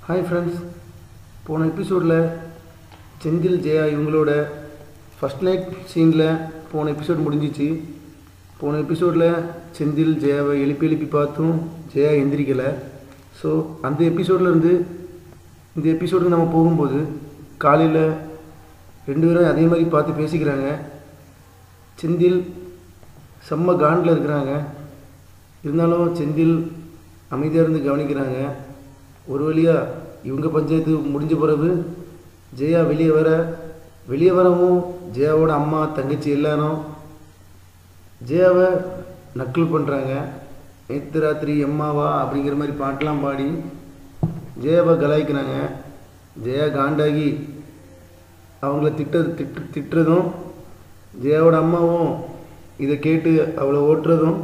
Hi friends, போன எபிசோடில் செந்தில் ஜெயா இவங்களோட ஃபஸ்ட் நைட் சீனில் போன எபிசோட் முடிஞ்சிச்சு. போன எபிசோடில் செந்தில் ஜெயாவை எழுப்பி பார்த்தும் ஜெயா எந்திரிக்கலை. ஸோ அந்த எபிசோட்லேருந்து இந்த எபிசோடுக்கு நம்ம போகும்போது காலையில் ரெண்டு பேரும் அதே மாதிரி பார்த்து பேசிக்கிறாங்க. செந்தில் செம்ம காண்டில் இருக்கிறாங்க. இருந்தாலும் செந்தில் அமைதியாக இருந்து கவனிக்கிறாங்க. ஒரு வழியாக இவங்க பஞ்சாயத்து முடிஞ்ச பிறகு ஜெயா வெளியே வரவும் ஜெயாவோட அம்மா தங்கச்சி எல்லாரும் ஜெயாவை நக்கல் பண்ணுறாங்க. நேற்று ராத்திரி எம்மாவா அப்படிங்கிற மாதிரி பாட்டெலாம் பாடி ஜெயாவை கலாய்க்கிறாங்க. ஜெயா காண்டாகி அவங்கள திட்டுறதும் ஜெயாவோட அம்மாவும் இதை கேட்டு அவளை ஓட்டுறதும்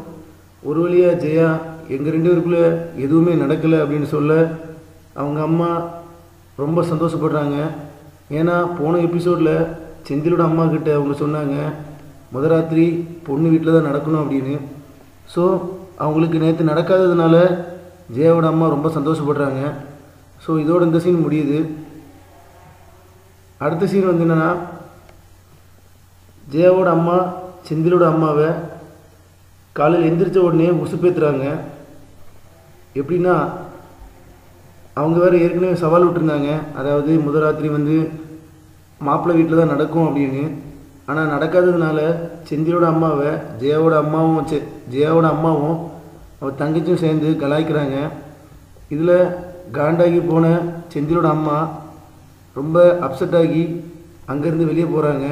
ஒரு வழியாக ஜெயா எங்கள் ரெண்டு பேருக்குள்ளே எதுவுமே நடக்கலை அப்படின்னு சொல்ல அவங்க அம்மா ரொம்ப சந்தோஷப்படுறாங்க. ஏன்னா போன எபிசோடில் செந்திலோட அம்மா கிட்ட அவங்க சொன்னாங்க முத ராத்திரி பொண்ணு வீட்டில் தான் நடக்கணும் அப்படின்னு. ஸோ அவங்களுக்கு நேற்று நடக்காததுனால ஜெயாவோட அம்மா ரொம்ப சந்தோஷப்படுறாங்க. ஸோ இதோட இந்த சீன் முடியுது. அடுத்த சீன் வந்து என்னென்னா, ஜெயாவோட அம்மா செந்திலோட அம்மாவை காலையில் எந்திரிச்ச உடனே உசுப்பேத்துறாங்க. எப்படின்னா, அவங்க வேறு ஏற்கனவே சவால் விட்டுருந்தாங்க. அதாவது முத ராத்திரி வந்து மாப்பிள்ளை வீட்டில் தான் நடக்கும் அப்படின்னு. ஆனால் நடக்காததுனால செந்திலோட அம்மாவை ஜெயாவோட அம்மாவும் அவள் தங்கச்சியும் சேர்ந்து கலாய்க்கிறாங்க. இதில் காண்டாகி போன செந்திலோட அம்மா ரொம்ப அப்செட் ஆகி அங்கேருந்து வெளியே போகிறாங்க.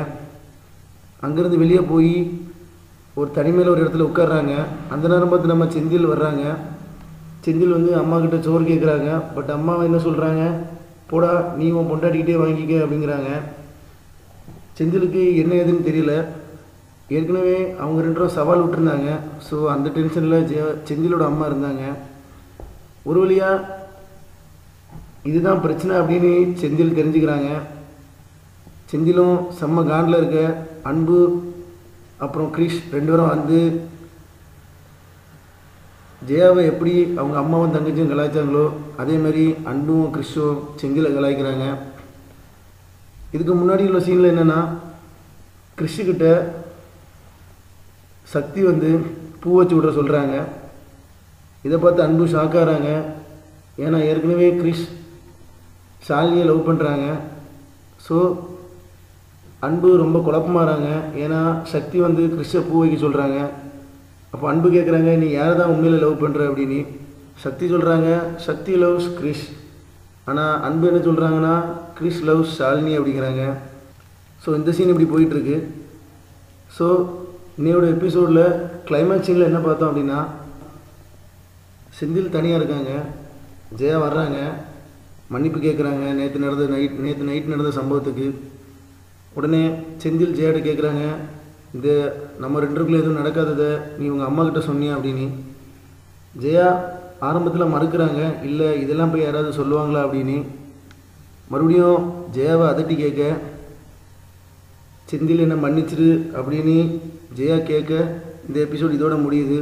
அங்கேருந்து வெளியே போய் ஒரு தனிமையில் ஒரு இடத்துல உட்காடுறாங்க. அந்த நேரம் பார்த்து நம்ம செந்தில் வர்றாங்க. செந்தில் வந்து அம்மா கிட்ட சோறு கேட்குறாங்க. பட் அம்மா என்ன சொல்கிறாங்க, போடா நீ உன் பொண்டாட்டிக்கிட்டே வாங்கிக்க அப்படிங்கிறாங்க. செந்திலுக்கு என்ன ஏதுன்னு தெரியல. ஏற்கனவே அவங்க ரெண்டு பேரும் சவால் விட்டுருந்தாங்க. ஸோ அந்த டென்ஷனில் செந்திலோட அம்மா இருந்தாங்க. ஒரு வழியாக இதுதான் பிரச்சனை அப்படின்னு செந்தில் தெரிஞ்சுக்கிறாங்க. செந்திலும் செம்ம காண்டில் இருக்க அன்பு அப்புறம் கிரிஷ் ரெண்டு பேரும் வந்து ஜெயாவை எப்படி அவங்க அம்மாவும் தங்கச்சியும் கலாய்ச்சாங்களோ அதே மாதிரி அன்பும் கிறிஷும் செந்திலை கலாய்க்கிறாங்க. இதுக்கு முன்னாடி உள்ள சீனில் என்னென்னா, கிறிஷுக்கிட்ட சக்தி வந்து பூ வச்சு விட்ற சொல்கிறாங்க. இதை பார்த்து அன்பு ஷாக்காகிறாங்க. ஏன்னா ஏற்கனவே கிறிஷ் ஷாலினியை லவ் பண்ணுறாங்க. ஸோ அன்பு ரொம்ப குழப்பமாகறாங்க. ஏன்னா சக்தி வந்து கிறிஷை பூ வைக்க சொல்கிறாங்க. அப்போ அன்பு கேட்குறாங்க, நீ யாரை தான் உண்மையில் லவ் பண்ணுற அப்படின்னு. சக்தி சொல்கிறாங்க, சக்தி லவ்ஸ் கிறிஷ். ஆனால் அன்பு என்ன சொல்கிறாங்கன்னா, கிறிஷ் லவ்ஸ் ஷாலினி அப்படிங்கிறாங்க. ஸோ இந்த சீன் இப்படி போயிட்டுருக்கு. ஸோ இன்னையோட எபிசோடில் கிளைமேக்ஸ் சீனில் என்ன பார்த்தோம் அப்படின்னா, செந்தில் தனியாக இருக்காங்க. ஜெயா வர்றாங்க, மன்னிப்பு கேட்குறாங்க நேற்று நைட் நடந்த சம்பவத்துக்கு. உடனே செந்தில் ஜெயாட்ட கேட்குறாங்க, இந்த நம்ம ரெண்டுக்குள்ளே எதுவும் நடக்காததை நீ உங்கள் அம்மா கிட்ட சொன்னியா அப்படின்னு. ஜெயா ஆரம்பத்தில் மறுக்கிறாங்க, இல்லை இதெல்லாம் போய் யாராவது சொல்லுவாங்களா அப்படின்னு. மறுபடியும் ஜெயாவை அதட்டி கேட்க, செந்தில் என்னை மன்னிச்சிரு அப்படின்னு ஜெயா கேட்க இந்த எபிசோட் இதோட முடியுது.